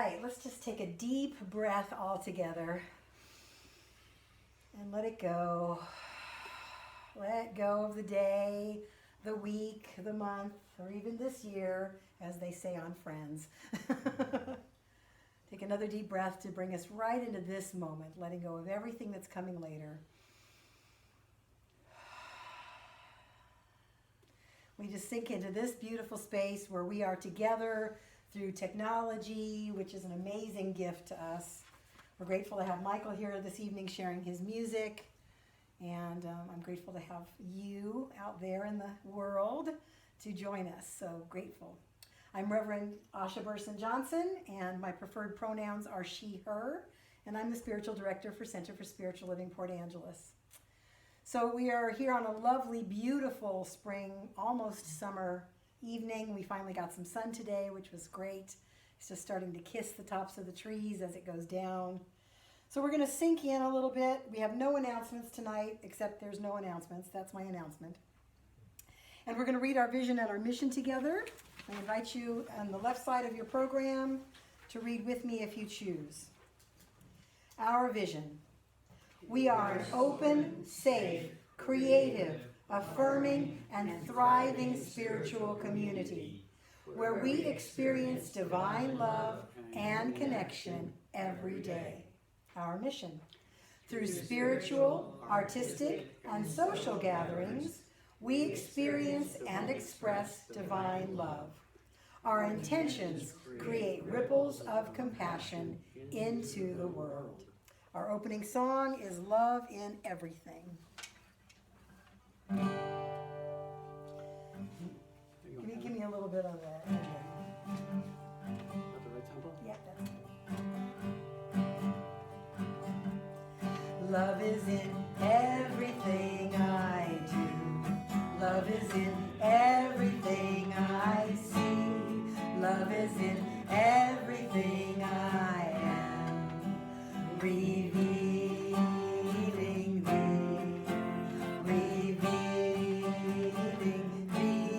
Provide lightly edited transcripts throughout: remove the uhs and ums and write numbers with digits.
right, let's just take a deep breath all together and let it go. Let go of the day, the week, the month, or even this year, as they say on Friends. Take another deep breath to bring us right into this moment, letting go of everything that's coming later. We just sink into this beautiful space where we are together through technology, which is an amazing gift to us. We're grateful to have Michael here this evening sharing his music, and I'm grateful to have you out there in the world to join us. So grateful. I'm Reverend Asha Burson-Johnson, and my preferred pronouns are she, her, and I'm the Spiritual Director for Center for Spiritual Living, Port Angeles. So we are here on a lovely, beautiful spring, almost summer evening. We finally got some sun today, which was great. It's just starting to kiss the tops of the trees as it goes down. So we're going to sink in a little bit. We have no announcements tonight, except there's no announcements. That's my announcement. And we're going to read our vision and our mission together. I invite you on the left side of your program to read with me if you choose. Our vision. We are an open, safe, creative, affirming, and thriving spiritual community where we experience divine love and connection every day. Our mission. Through spiritual, artistic, and social gatherings, we experience and express divine love. Our intentions create ripples of compassion into the world. Our opening song is Love in Everything. Give me a little bit of that. At the right tempo? Yeah, that's good. Love is in everything I do. Love is in everything I see. Love is in everything I am. Revealing thee, revealing thee.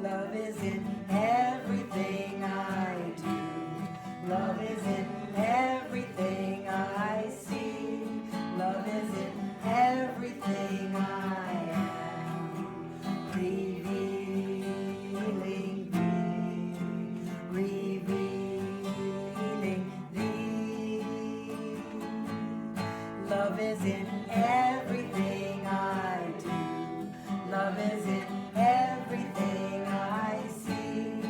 Love is in everything I do. Love is in everything I see. Love is in everything I am. Revealing thee, revealing thee. Love is in everything I do. Love is in everything I see.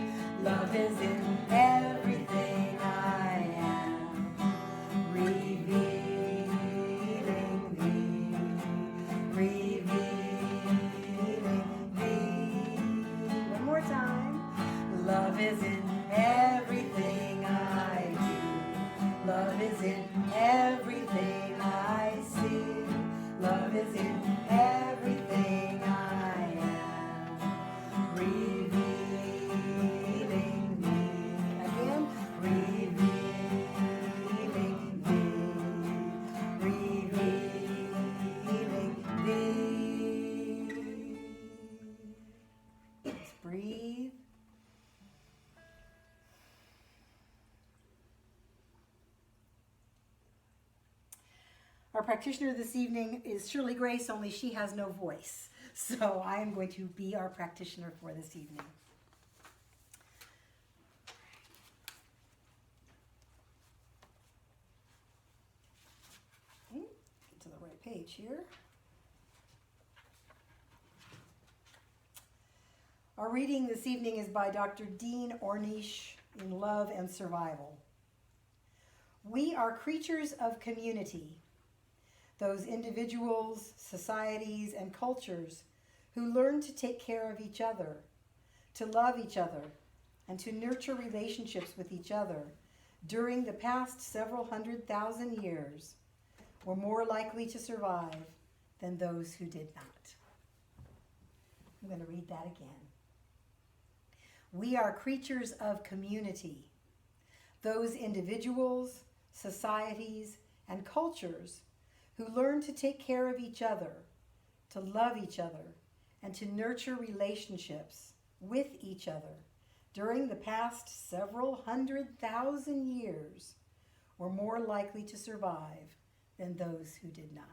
Love is in everything I am. Revealing thee, revealing thee. One more time. Love is in everything I do. Love is in everything I see. Love is in everything I am. Revealing thee. Again. Revealing thee. Revealing thee. Just breathe. Our practitioner this evening is Shirley Grace, only she has no voice. So I am going to be our practitioner for this evening. Okay, get to the right page here. Our reading this evening is by Dr. Dean Ornish in Love and Survival. We are creatures of community. Those individuals, societies, and cultures who learn to take care of each other, to love each other, and to nurture relationships with each other during the past several 100,000 years were more likely to survive than those who did not. I'm going to read that again. We are creatures of community. Those individuals, societies, and cultures who learn to take care of each other, to love each other, and to nurture relationships with each other during the past several 100,000 years were more likely to survive than those who did not.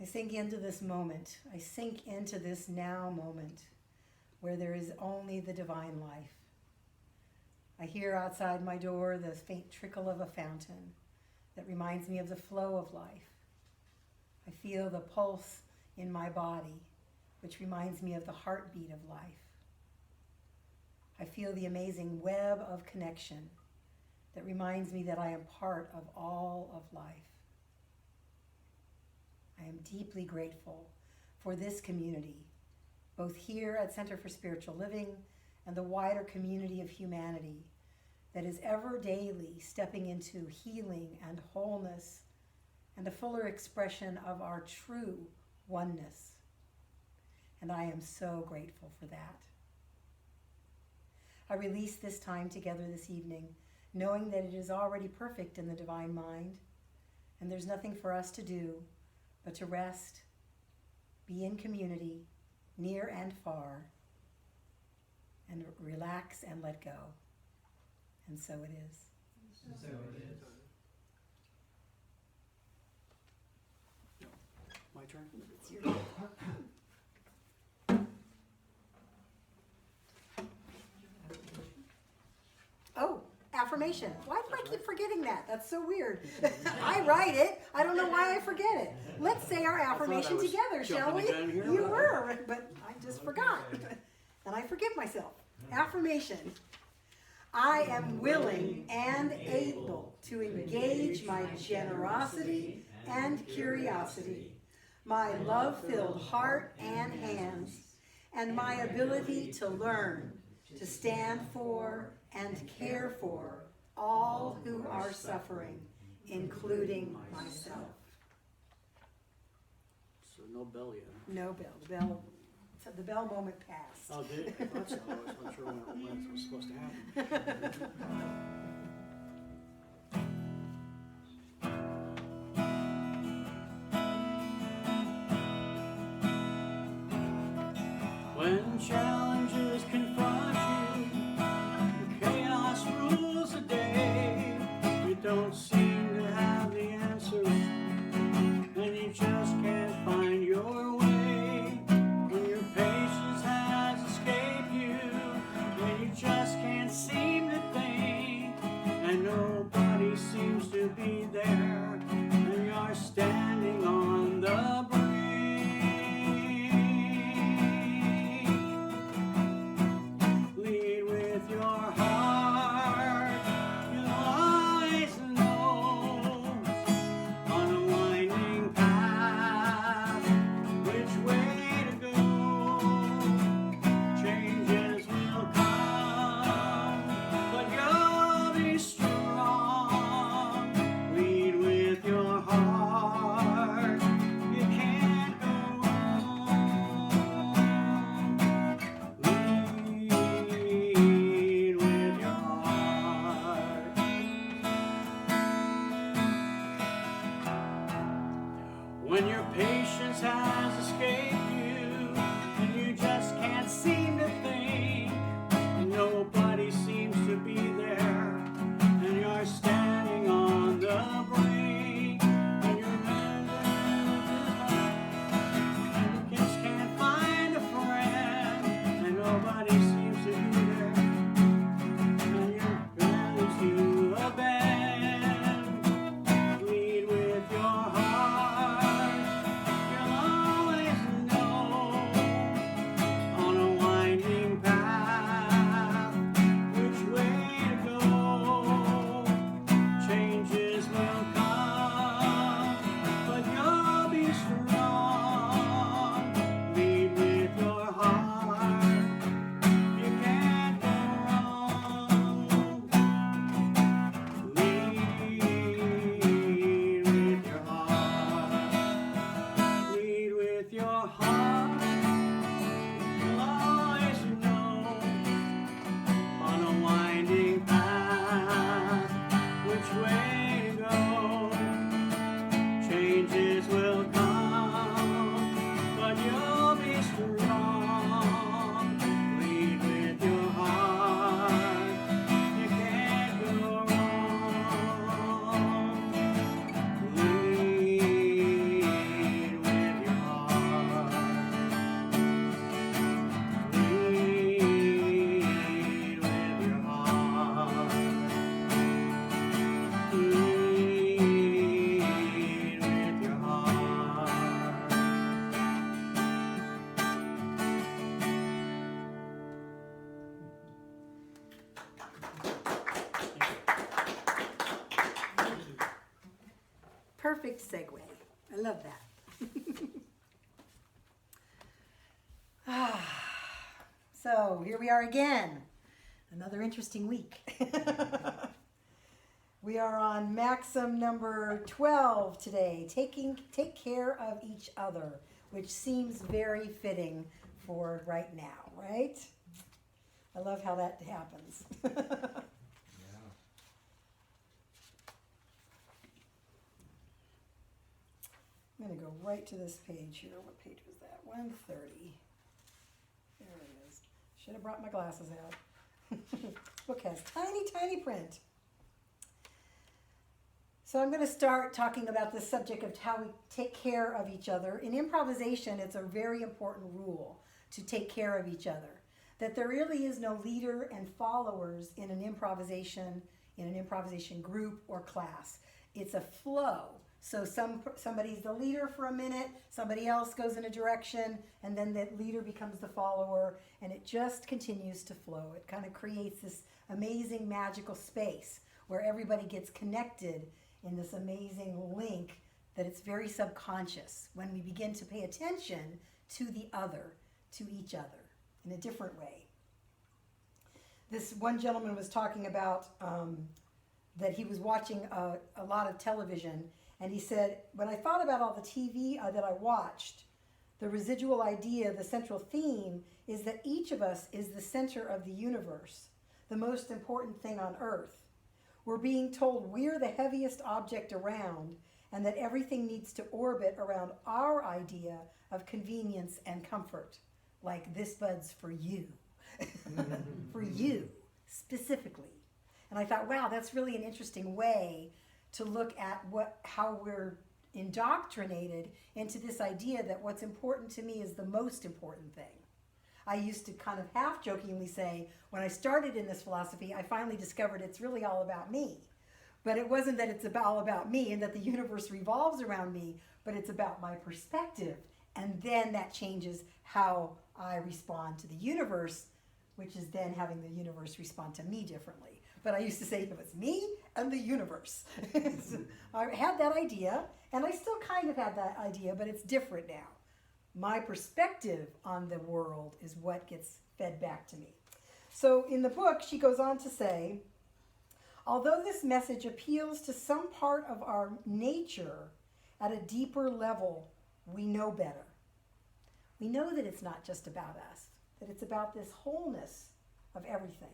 I sink into this moment. I sink into this now moment where there is only the divine life. I hear outside my door the faint trickle of a fountain that reminds me of the flow of life. I feel the pulse in my body, which reminds me of the heartbeat of life. I feel the amazing web of connection that reminds me that I am part of all of life. I am deeply grateful for this community, both here at Center for Spiritual Living and the wider community of humanity that is ever daily stepping into healing and wholeness and a fuller expression of our true oneness. And I am so grateful for that. I release this time together this evening, knowing that it is already perfect in the divine mind, and there's nothing for us to do but to rest, be in community, near and far, and relax and let go. And so it is. And so it is. My turn? It's your Oh, affirmation. Why do I keep forgetting that? That's so weird. I write it. I don't know why I forget it. Let's say our affirmation together, shall we? You were, but I just forgot. And I forgive myself. Affirmation. I am willing and able to engage my generosity and curiosity, my love-filled heart and hands, and my ability to learn, to stand for and care for all who are suffering, including myself. So no bell yet. No bell. The bell moment passed. Oh, did it? I thought so. I wasn't sure when it was supposed to happen. When challenges confront you, chaos rules the day. You don't seem to have the answers, and you just can't find your way. When your patience has escaped you, and you just can't seem to think, and nobody seems to be there, and you're standing on the brink. Lead with your heart, you'll always know, on a winding path, which way to go. Changes will come, but you'll be strong. Lead with your heart, you can't go wrong. Lead with your heart. When your patience has escaped you, and you just can't seem to think, and nobody seems to be there, and you're standing on the brink, and you're you just can't find a friend, and nobody seems to be there, and you're ready to abandon. Lead with your heart, you'll always know, perfect segue. I love that. So here we are again. Another interesting week. We are on maxim number 12 today. Take care of each other, which seems very fitting for right now, right? I love how that happens. I'm going to go right to this page here. What page was that? 130. There it is. Should have brought my glasses out. Book has tiny, tiny print. So I'm going to start talking about the subject of how we take care of each other. In improvisation, it's a very important rule to take care of each other. That there really is no leader and followers in an improvisation group or class. It's a flow. So somebody's the leader for a minute, somebody else goes in a direction, and then that leader becomes the follower, and it just continues to flow. It kind of creates this amazing magical space where everybody gets connected in this amazing link that it's very subconscious when we begin to pay attention to the other, to each other, in a different way. This one gentleman was talking about that he was watching a lot of television, and he said, when I thought about all the TV that I watched, the residual idea, the central theme, is that each of us is the center of the universe, the most important thing on earth. We're being told we're the heaviest object around, and that everything needs to orbit around our idea of convenience and comfort, like this bud's for you, for you specifically. And I thought, wow, that's really an interesting way to look at how we're indoctrinated into this idea that what's important to me is the most important thing. I used to kind of half-jokingly say, when I started in this philosophy, I finally discovered it's really all about me. But it wasn't that it's all about me and that the universe revolves around me, but it's about my perspective. And then that changes how I respond to the universe, which is then having the universe respond to me differently. But I used to say it was me and the universe. So I had that idea, and I still kind of have that idea, but it's different now. My perspective on the world is what gets fed back to me. So in the book, she goes on to say, although this message appeals to some part of our nature at a deeper level, we know better. We know that it's not just about us, that it's about this wholeness of everything.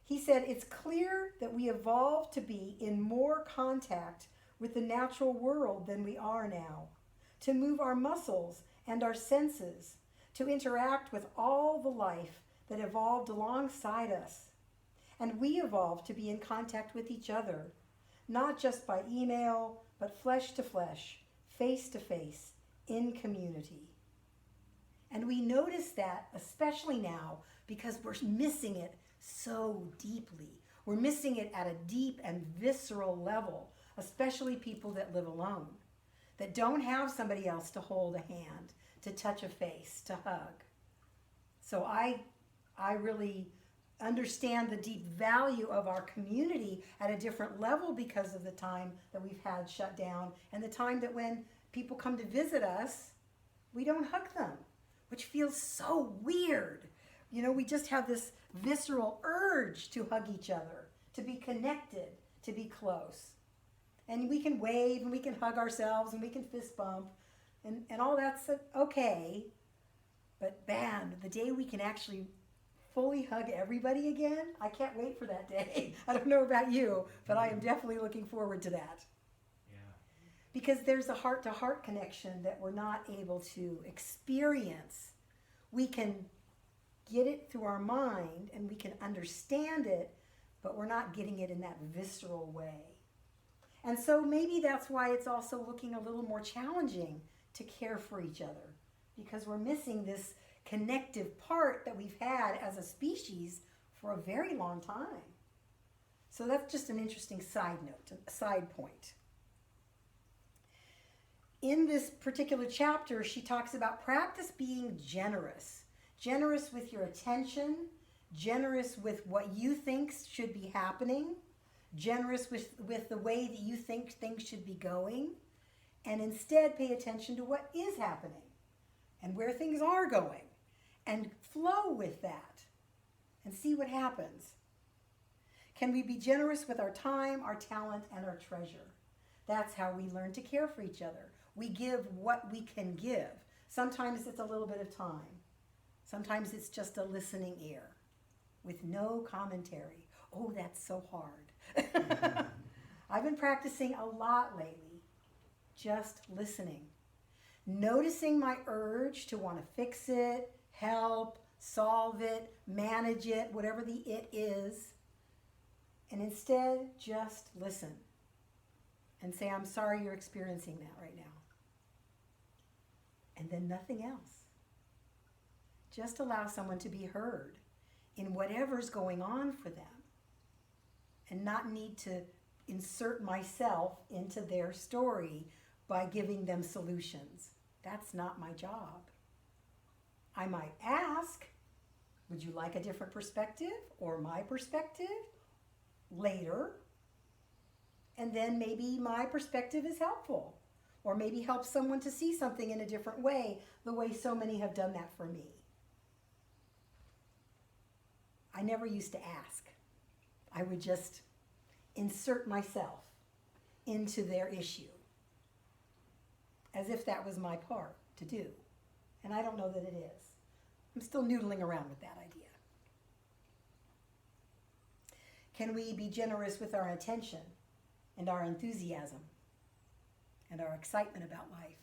He said, it's clear that we evolved to be in more contact with the natural world than we are now, to move our muscles and our senses, to interact with all the life that evolved alongside us. And we evolved to be in contact with each other, not just by email, but flesh to flesh, face to face, in community. And we notice that especially now because we're missing it so deeply. We're missing it at a deep and visceral level, especially people that live alone, that don't have somebody else to hold a hand, to touch a face, to hug. So I really understand the deep value of our community at a different level because of the time that we've had shut down and the time that when people come to visit us, we don't hug them, which feels so weird. You know, we just have this visceral urge to hug each other, to be connected, to be close. And we can wave and we can hug ourselves and we can fist bump and all that's okay. But man, the day we can actually fully hug everybody again, I can't wait for that day. I don't know about you, but I am definitely looking forward to that. Yeah. Because there's a heart-to-heart connection that we're not able to experience. We can get it through our mind and we can understand it, but we're not getting it in that visceral way. And so maybe that's why it's also looking a little more challenging to care for each other, because we're missing this connective part that we've had as a species for a very long time. So that's just an interesting side note, a side point. In this particular chapter, she talks about practice being generous. Generous with your attention, generous with what you think should be happening, generous with the way that you think things should be going, and instead pay attention to what is happening and where things are going, and flow with that and see what happens. Can we be generous with our time, our talent, and our treasure? That's how we learn to care for each other. We give what we can give. Sometimes it's a little bit of time. Sometimes it's just a listening ear with no commentary. Oh, that's so hard. I've been practicing a lot lately, just listening. Noticing my urge to want to fix it, help, solve it, manage it, whatever the it is, and instead just listen and say, I'm sorry you're experiencing that right now. And then nothing else. Just allow someone to be heard in whatever's going on for them and not need to insert myself into their story by giving them solutions. That's not my job. I might ask, would you like a different perspective or my perspective later? And then maybe my perspective is helpful, or maybe helps someone to see something in a different way, the way so many have done that for me. I never used to ask. I would just insert myself into their issue as if that was my part to do. And I don't know that it is. I'm still noodling around with that idea. Can we be generous with our attention and our enthusiasm and our excitement about life?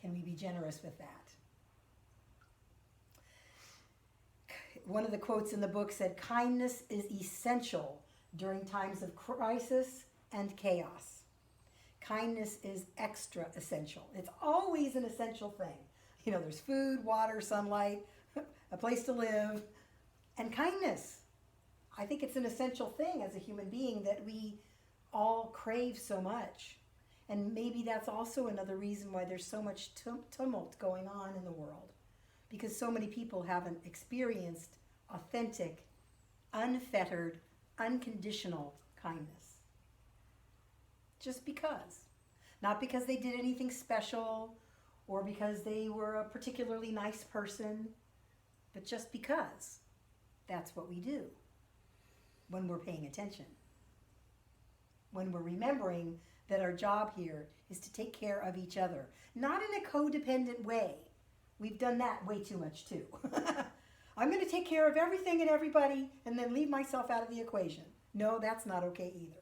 Can we be generous with that? One of the quotes in the book said, kindness is essential during times of crisis and chaos. Kindness is extra essential. It's always an essential thing. You know, there's food, water, sunlight, a place to live, and kindness. I think it's an essential thing as a human being that we all crave so much. And maybe that's also another reason why there's so much tumult going on in the world. Because so many people haven't experienced authentic, unfettered, unconditional kindness. Just because. Not because they did anything special or because they were a particularly nice person, but just because. That's what we do when we're paying attention. When we're remembering that our job here is to take care of each other. Not in a codependent way. We've done that way too much too. I'm going to take care of everything and everybody and then leave myself out of the equation. No, that's not okay either.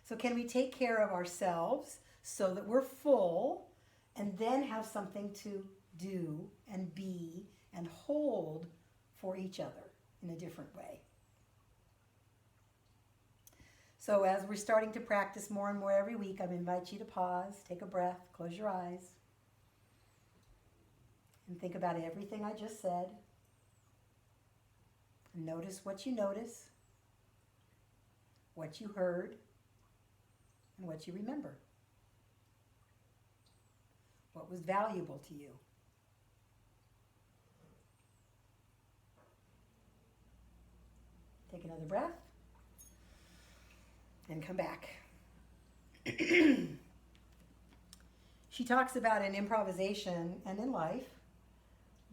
So can we take care of ourselves so that we're full and then have something to do and be and hold for each other in a different way? So as we're starting to practice more and more every week, I invite you to pause, take a breath, close your eyes, and think about everything I just said. Notice what you notice, what you heard, and what you remember. What was valuable to you? Take another breath and come back. She talks about in improvisation and in life,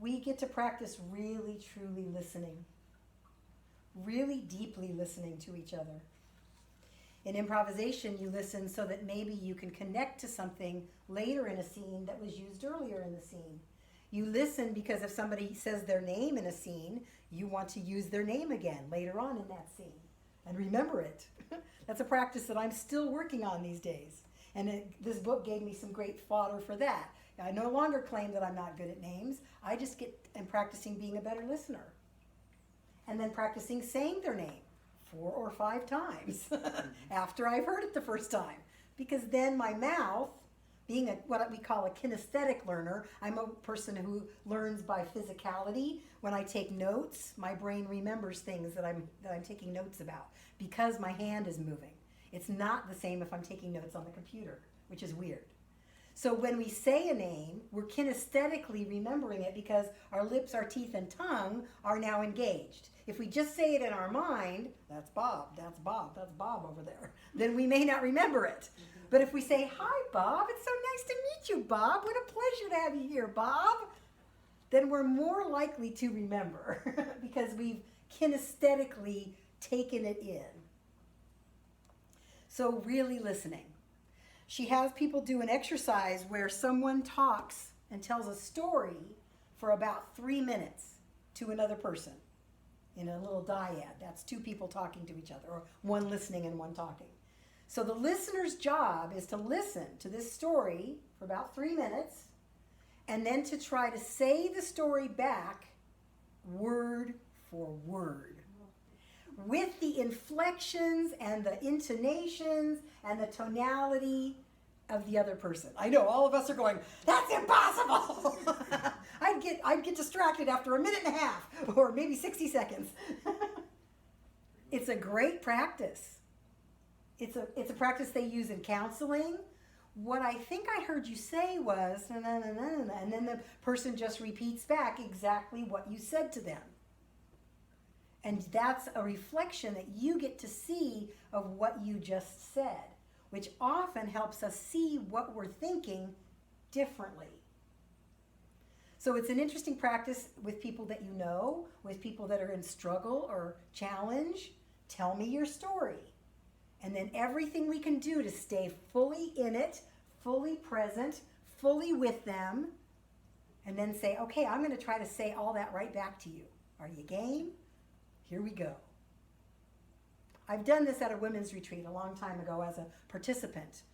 we get to practice really, truly listening. Really deeply listening to each other. In improvisation, you listen so that maybe you can connect to something later in a scene that was used earlier in the scene. You listen because if somebody says their name in a scene, you want to use their name again later on in that scene and remember it. That's a practice that I'm still working on these days. And this book gave me some great fodder for that. I no longer claim that I'm not good at names. I just am practicing being a better listener. And then practicing saying their name 4 or 5 times after I've heard it the first time. Because then my mouth, being what we call a kinesthetic learner, I'm a person who learns by physicality. When I take notes, my brain remembers things that I'm taking notes about because my hand is moving. It's not the same if I'm taking notes on the computer, which is weird. So when we say a name, we're kinesthetically remembering it because our lips, our teeth, and tongue are now engaged. If we just say it in our mind, that's Bob, that's Bob, that's Bob over there, then we may not remember it. But if we say, hi, Bob, it's so nice to meet you, Bob. What a pleasure to have you here, Bob. Then we're more likely to remember because we've kinesthetically taken it in. So really listening. She has people do an exercise where someone talks and tells a story for about 3 minutes to another person in a little dyad. That's two people talking to each other, or one listening and one talking. So the listener's job is to listen to this story for about 3 minutes and then to try to say the story back word for word with the inflections and the intonations and the tonality of the other person. I know all of us are going, that's impossible. I'd get distracted after a minute and a half or maybe 60 seconds. It's a great practice. It's a practice they use in counseling. What I think I heard you say was, na, na, na, na, na, and then the person just repeats back exactly what you said to them. And that's a reflection that you get to see of what you just said, which often helps us see what we're thinking differently. So it's an interesting practice with people that you know, with people that are in struggle or challenge. Tell me your story. And then everything we can do to stay fully in it, fully present, fully with them, and then say, okay, I'm going to try to say all that right back to you. Are you game? Here we go. I've done this at a women's retreat a long time ago as a participant.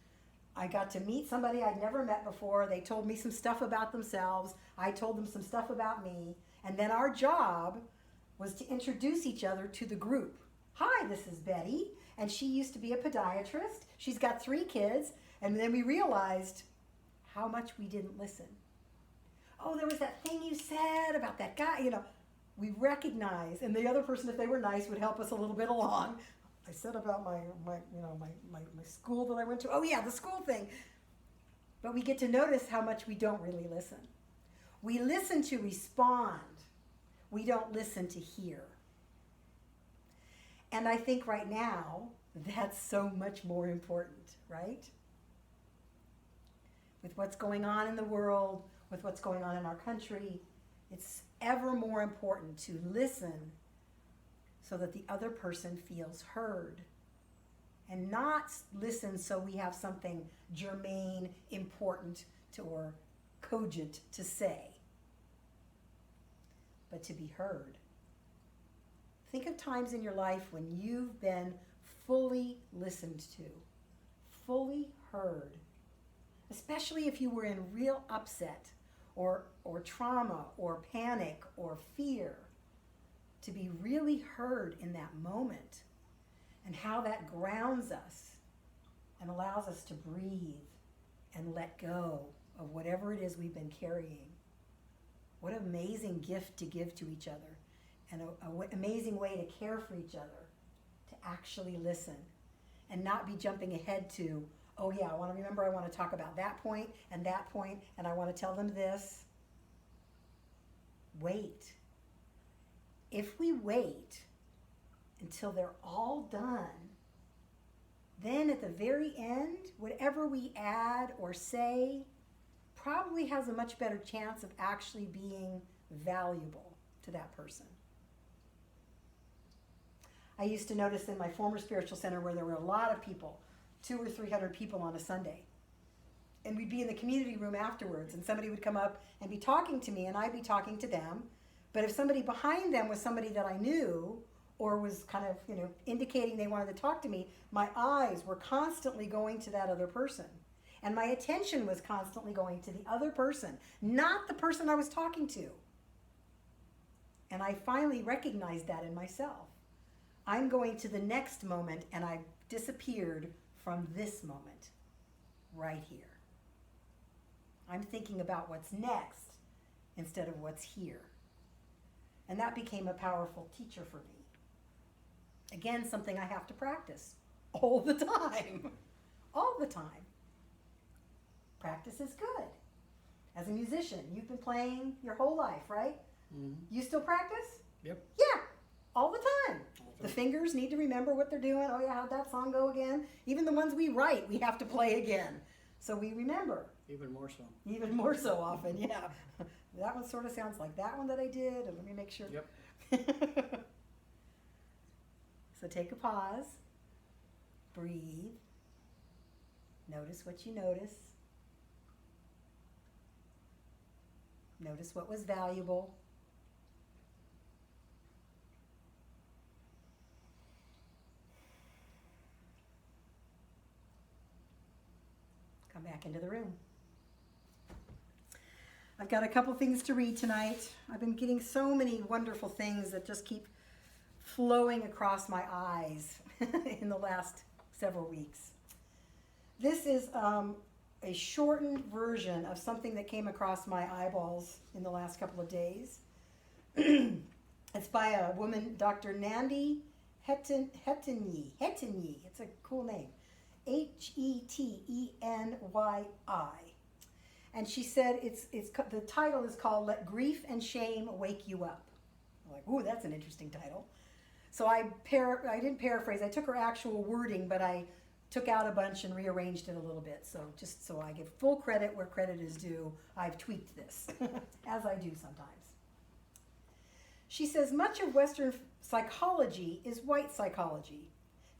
I got to meet somebody I'd never met before. They told me some stuff about themselves. I told them some stuff about me. And then our job was to introduce each other to the group. Hi, this is Betty. And she used to be a podiatrist. She's got 3 kids. And then we realized how much we didn't listen. Oh, there was that thing you said about that guy, We recognize, and the other person, if they were nice, would help us a little bit along. I said about my school that I went to. Oh yeah, the school thing. But we get to notice how much we don't really listen. We listen to respond. We don't listen to hear. And I think right now, that's so much more important, right? With what's going on in the world, with what's going on in our country, it's ever more important to listen so that the other person feels heard, and not listen so we have something germane, important, or cogent to say, but to be heard. Think of times in your life when you've been fully listened to, fully heard, especially if you were in real upset or trauma or panic or fear, to be really heard in that moment, and how that grounds us and allows us to breathe and let go of whatever it is we've been carrying. What an amazing gift to give to each other, and an amazing way to care for each other, to actually listen and not be jumping ahead to, oh yeah, I want to talk about that point, and I want to tell them this. Wait. If we wait until they're all done, then at the very end, whatever we add or say probably has a much better chance of actually being valuable to that person. I used to notice in my former spiritual center where there were a lot of people, 200 or 300 people on a Sunday. And we'd be in the community room afterwards, and somebody would come up and be talking to me, and I'd be talking to them. But if somebody behind them was somebody that I knew, or was kind of, indicating they wanted to talk to me, my eyes were constantly going to that other person. And my attention was constantly going to the other person, not the person I was talking to. And I finally recognized that in myself. I'm going to the next moment, and I disappeared from this moment, right here. I'm thinking about what's next instead of what's here. And that became a powerful teacher for me. Again, something I have to practice all the time. All the time. Practice is good. As a musician, you've been playing your whole life, right? Mm-hmm. You still practice? Yep. Yeah, all the time. The fingers need to remember what they're doing. Oh yeah, how'd that song go again? Even the ones we write, we have to play again. So we remember. Even more so. Even more so often, yeah. That one sort of sounds like that one that I did, and let me make sure. Yep. So take a pause, breathe, notice what you notice, notice what was valuable. Come back into the room. I've got a couple things to read tonight. I've been getting so many wonderful things that just keep flowing across my eyes in the last several weeks. This is a shortened version of something that came across my eyeballs in the last couple of days. It's by a woman, Dr. Nandi Hetenyi. It's a cool name. Hetenyi. And she said the title is called Let Grief and Shame Wake You Up. I'm like, ooh, that's an interesting title. So I didn't paraphrase, I took her actual wording, but I took out a bunch and rearranged it a little bit. So just so I give full credit where credit is due, I've tweaked this, as I do sometimes. She says, much of Western psychology is white psychology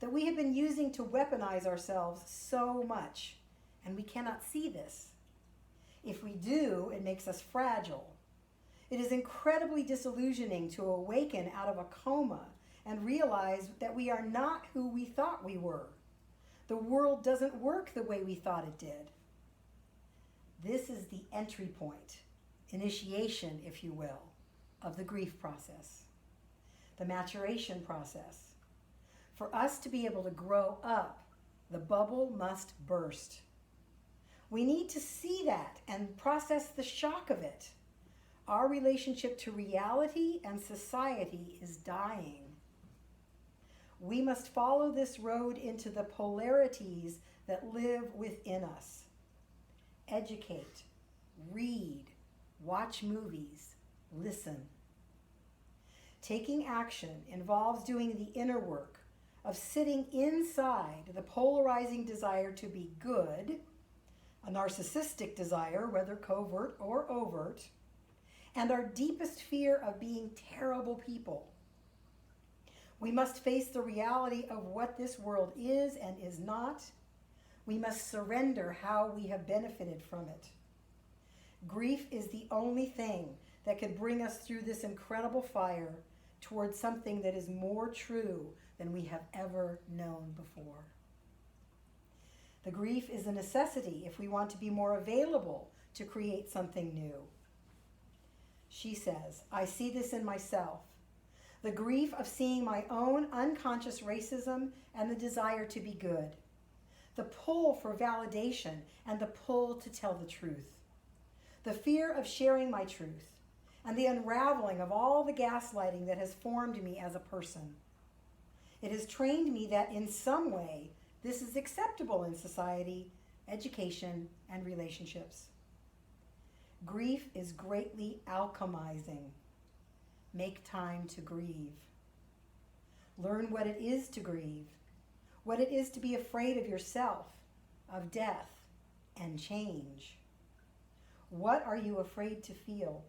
that we have been using to weaponize ourselves so much, and we cannot see this. If we do, it makes us fragile. It is incredibly disillusioning to awaken out of a coma and realize that we are not who we thought we were. The world doesn't work the way we thought it did. This is the entry point, initiation, if you will, of the grief process, the maturation process. For us to be able to grow up, the bubble must burst. We need to see that and process the shock of it. Our relationship to reality and society is dying. We must follow this road into the polarities that live within us. Educate, read, watch movies, listen. Taking action involves doing the inner work of sitting inside the polarizing desire to be good, a narcissistic desire, whether covert or overt, and our deepest fear of being terrible people. We must face the reality of what this world is and is not. We must surrender how we have benefited from it. Grief is the only thing that can bring us through this incredible fire towards something that is more true than we have ever known before. The grief is a necessity if we want to be more available to create something new. She says, I see this in myself. The grief of seeing my own unconscious racism and the desire to be good. The pull for validation and the pull to tell the truth. The fear of sharing my truth and the unraveling of all the gaslighting that has formed me as a person. It has trained me that in some way this is acceptable in society, education, and relationships. Grief is greatly alchemizing. Make time to grieve. Learn what it is to grieve, what it is to be afraid of yourself, of death, and change. What are you afraid to feel?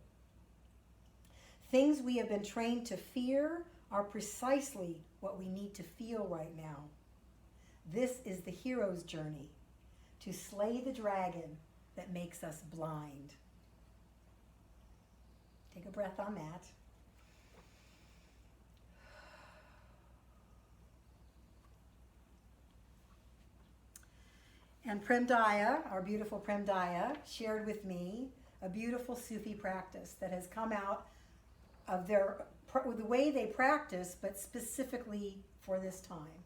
Things we have been trained to fear are precisely what we need to feel right now. This is the hero's journey, to slay the dragon that makes us blind. Take a breath on that. And Prem Daya, our beautiful Prem Daya, shared with me a beautiful Sufi practice that has come out of the way they practice, but specifically for this time.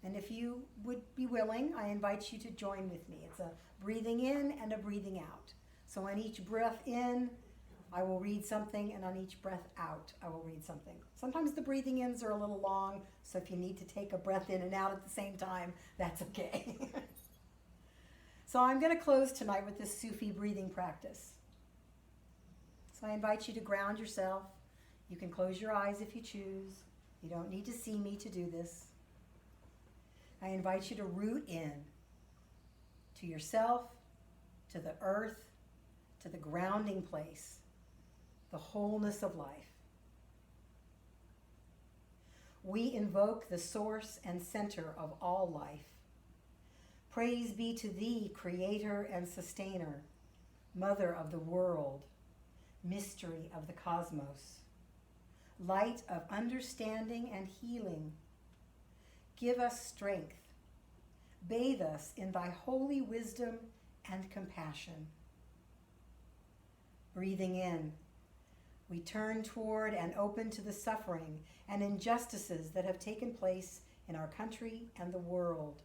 And if you would be willing, I invite you to join with me. It's a breathing in and a breathing out. So on each breath in, I will read something, and on each breath out, I will read something. Sometimes the breathing ins are a little long, so if you need to take a breath in and out at the same time, that's okay. So I'm going to close tonight with this Sufi breathing practice. So I invite you to ground yourself. You can close your eyes if you choose. You don't need to see me to do this. I invite you to root in to yourself, to the earth, to the grounding place, the wholeness of life. We invoke the source and center of all life. Praise be to thee, creator and sustainer, mother of the world, mystery of the cosmos, light of understanding and healing. Give us strength. Bathe us in thy holy wisdom and compassion. Breathing in, we turn toward and open to the suffering and injustices that have taken place in our country and the world.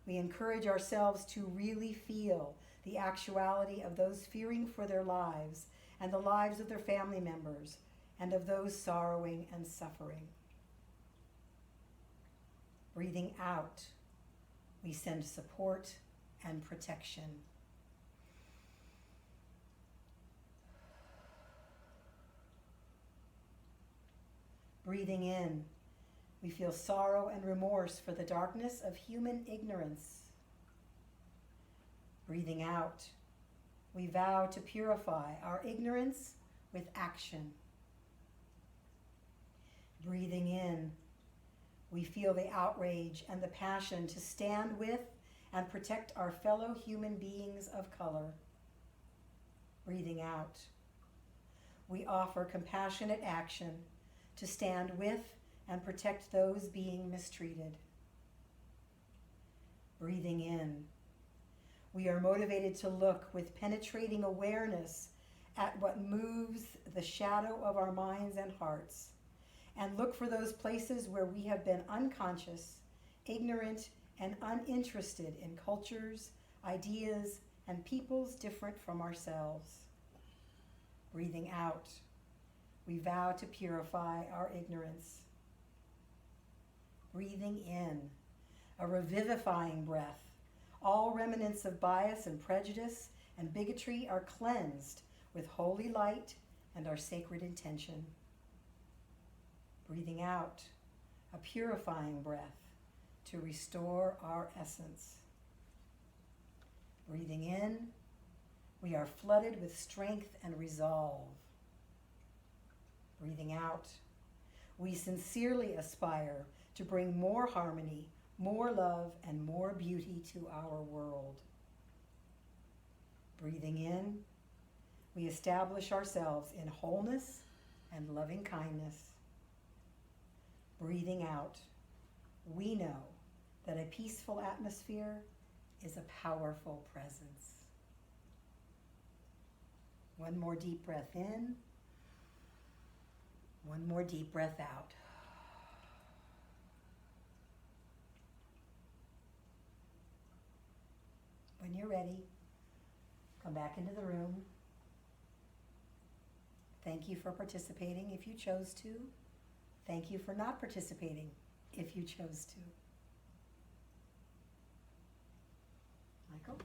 We encourage ourselves to really feel the actuality of those fearing for their lives and the lives of their family members and of those sorrowing and suffering. Breathing out, we send support and protection. Breathing in, we feel sorrow and remorse for the darkness of human ignorance. Breathing out, we vow to purify our ignorance with action. Breathing in, we feel the outrage and the passion to stand with and protect our fellow human beings of color. Breathing out, we offer compassionate action to stand with and protect those being mistreated. Breathing in, we are motivated to look with penetrating awareness at what moves the shadow of our minds and hearts, and look for those places where we have been unconscious, ignorant, and uninterested in cultures, ideas, and peoples different from ourselves. Breathing out, we vow to purify our ignorance. Breathing in, a revivifying breath. All remnants of bias and prejudice and bigotry are cleansed with holy light and our sacred intention. Breathing out, a purifying breath to restore our essence. Breathing in, we are flooded with strength and resolve. Breathing out, we sincerely aspire to bring more harmony, more love, and more beauty to our world. Breathing in, we establish ourselves in wholeness and loving kindness. Breathing out, we know that a peaceful atmosphere is a powerful presence. One more deep breath in. One more deep breath out. When you're ready, come back into the room. Thank you for participating if you chose to. Thank you for not participating if you chose to. Michael?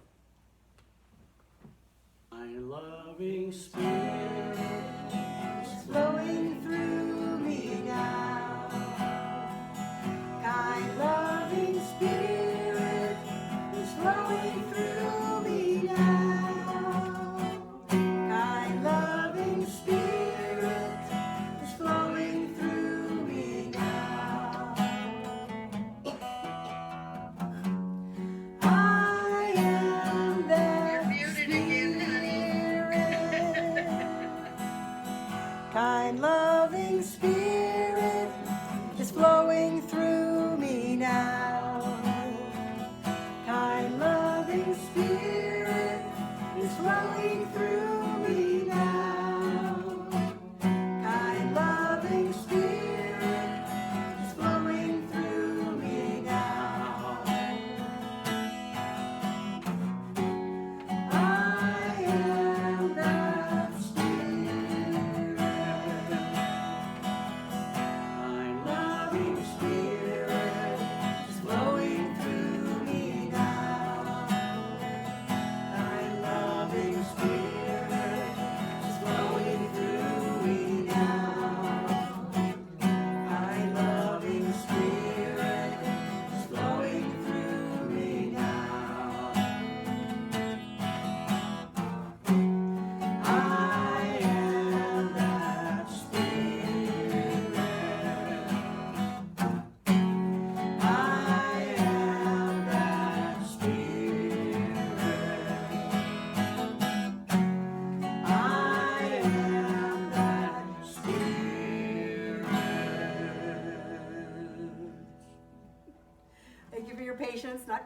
My loving spirit is Flowing through me now. Kind loving spirit is flowing through me now. Kind loving spirit is flowing through me now. I am that spirit.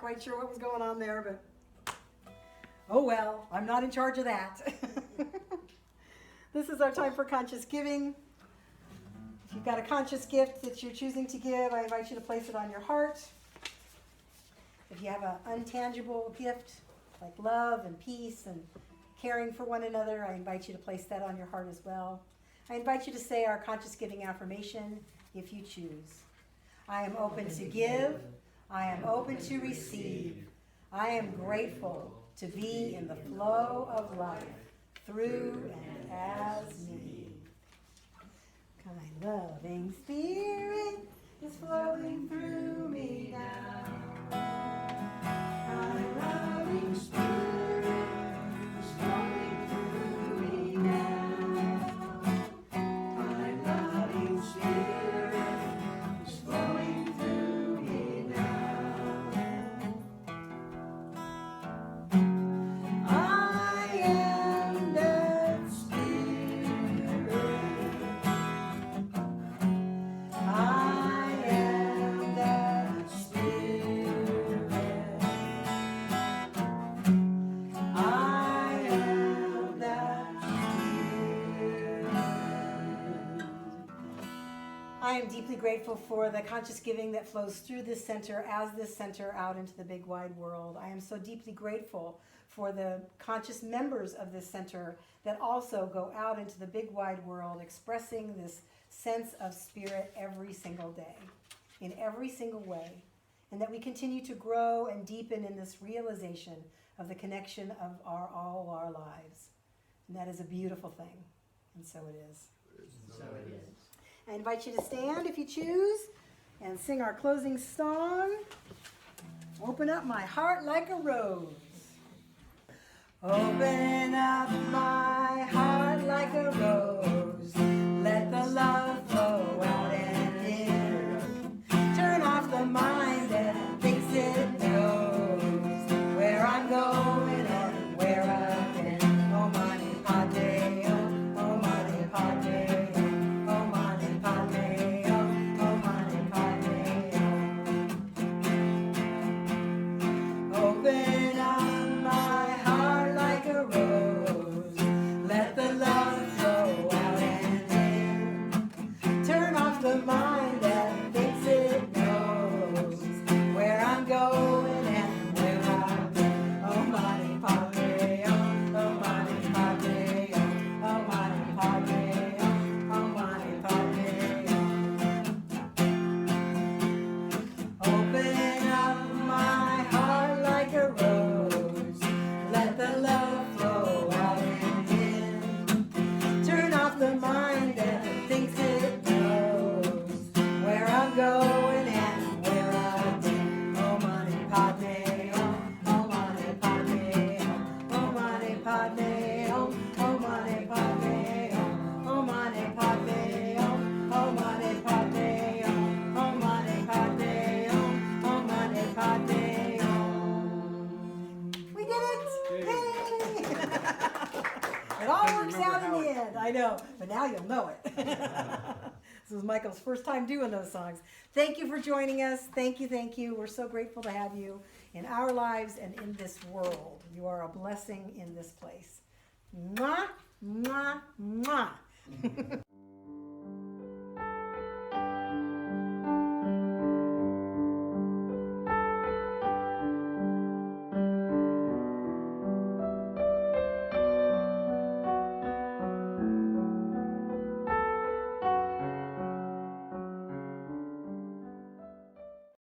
quite sure what was going on there, but oh well, I'm not in charge of that. This is our time for conscious giving. If you've got a conscious gift that you're choosing to give, I invite you to place it on your heart. If you have an untangible gift like love and peace and caring for one another, I invite you to place that on your heart as well. I invite you to say our conscious giving affirmation if you choose. I am open to give. I am open to receive. I am grateful to be in the flow of life, through and as me. Kind loving spirit is flowing through me now. Kind loving spirit is flowing through me now. Kind loving spirit is flowing through me now. I am that spirit. I am that spirit. I am that spirit. I am deeply grateful for the conscious giving that flows through this center as this center out into the big wide world. I am so deeply grateful for the conscious members of this center that also go out into the big wide world expressing this sense of spirit every single day, in every single way, and that we continue to grow and deepen in this realization of the connection of all our lives. And that is a beautiful thing, and so it is. So it is. I invite you to stand if you choose and sing our closing song, Open Up My Heart Like a Rose. Open up my heart like a rose, let the love flow out and in. Turn off the mind that thinks it knows where I'm going or where I've been. Oh, mani padme, oh, mani padme, oh, mani padme, oh, mani padme. Open up my heart like a rose, let the love flow out and in. Turn off the mind that thinks it knows where I'm going and where I've been. Oh, mani padme, oh, mani padme, oh, mani padme, oh, mani padme. Open up my heart like a rose, let the love flow out and in. Turn off the mind that thinks it knows where I'm going and where I've been. Oh, mani padme, oh, mani padme, oh, mani padme, oh, mani padme, oh, mani padme, oh, mani padme, oh, mani padme, oh, mani padme. We did it! Yay! It all works out in the end. I know, but now you'll know it. This is Michael's first time doing those songs. Thank you for joining us. Thank you, thank you. We're so grateful to have you in our lives and in this world. You are a blessing in this place. Mwah, mwah, mwah.